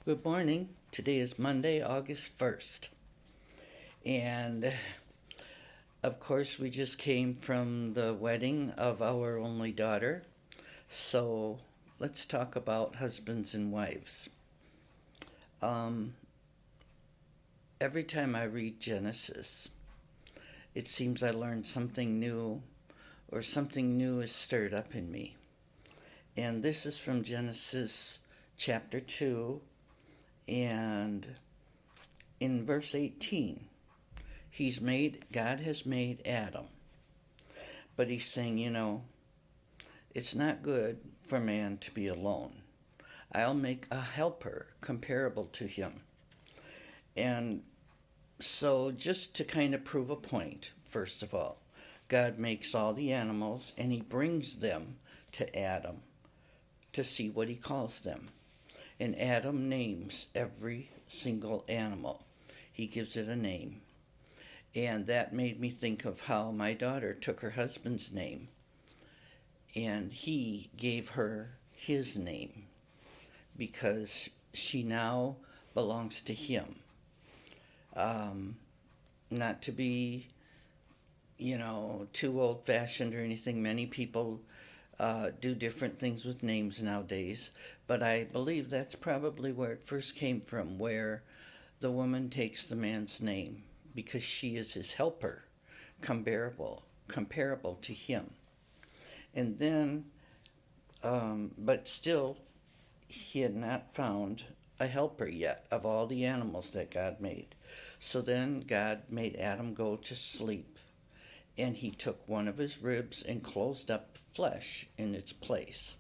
Good morning. Today is Monday, August 1st. And of course, we just came from the wedding of our only daughter. So let's talk about husbands and wives. Um, every time I read Genesis, it seems I learn something new or something new is stirred up in me. And this is from Genesis chapter 2, and in verse 18. God has made Adam. But he's saying, it's not good for man to be alone. I'll make a helper comparable to him. And so, just to kind of prove a point, first of all, God makes all the animals and he brings them to Adam to see what he calls them. And Adam names every single animal, he gives it a name. And that made me think of how my daughter took her husband's name and he gave her his name because she now belongs to him. Um, Not to be, too old fashioned or anything. Many people do different things with names nowadays, but I believe that's probably where it first came from, where the woman takes the man's name because she is his helper, comparable to him. And then, but still, he had not found a helper yet of all the animals that God made. So then God made Adam go to sleep, and he took one of his ribs and closed up flesh in its place.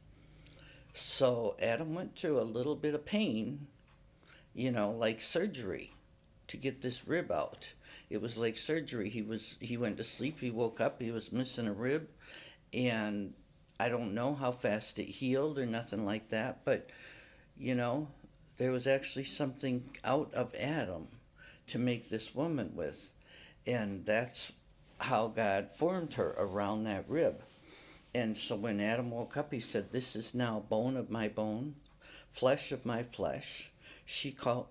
So Adam went through a little bit of pain, like surgery to get this rib out. It was like surgery. He went to sleep, he woke up, he was missing a rib, and I don't know how fast it healed or nothing like that, but you know, there was actually something out of Adam to make this woman with, and that's how God formed her around that rib. And so when Adam woke up, he said, "This is now bone of my bone, flesh of my flesh. Shall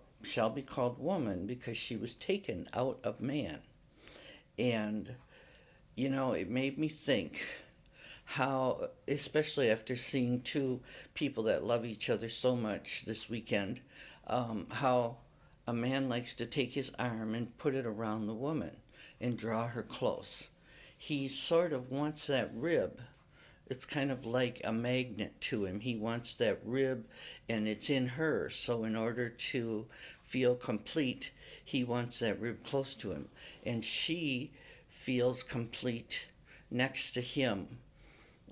be called woman because she was taken out of man." And it made me think how, especially after seeing two people that love each other so much this weekend, how a man likes to take his arm and put it around the woman and draw her close. He sort of wants that rib. It's kind of like a magnet to him. He wants that rib and it's in her. So, in order to feel complete, he wants that rib close to him. And she feels complete next to him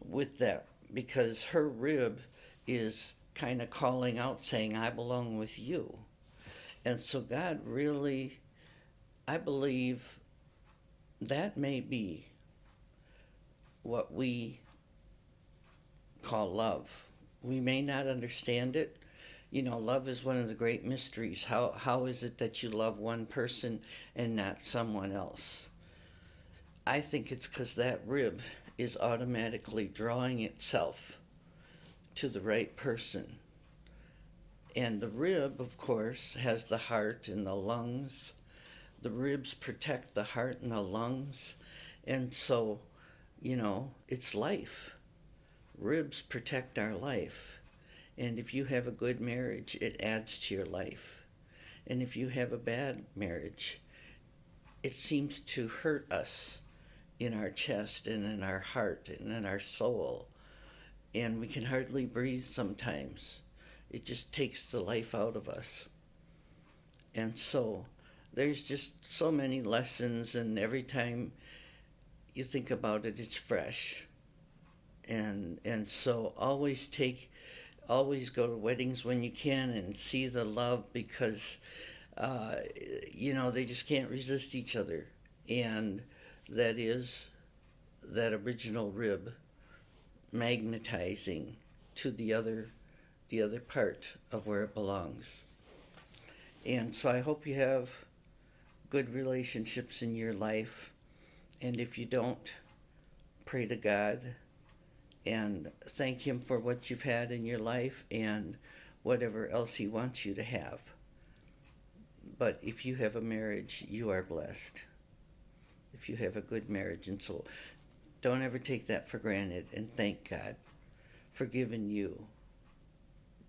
with that because her rib is kind of calling out saying, "I belong with you." And so God really, I believe that may be what we call love. We may not understand it. Love is one of the great mysteries. How is it that you love one person and not someone else? I think it's because that rib is automatically drawing itself to the right person. And the rib, of course, has the heart and the lungs. The ribs protect the heart and the lungs. And so, it's life. Ribs protect our life. And if you have a good marriage, it adds to your life. And if you have a bad marriage, it seems to hurt us in our chest and in our heart and in our soul. And we can hardly breathe sometimes. It just takes the life out of us. And so there's just so many lessons, and every time you think about it, it's fresh. And so always go to weddings when you can and see the love because they just can't resist each other. And that is that original rib magnetizing to the other part of where it belongs. And so I hope you have good relationships in your life. And if you don't, pray to God and thank Him for what you've had in your life and whatever else He wants you to have. But if you have a marriage, you are blessed. If you have a good marriage. And so don't ever take that for granted, and thank God for giving you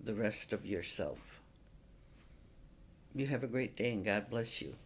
the rest of yourself. You have a great day, and God bless you.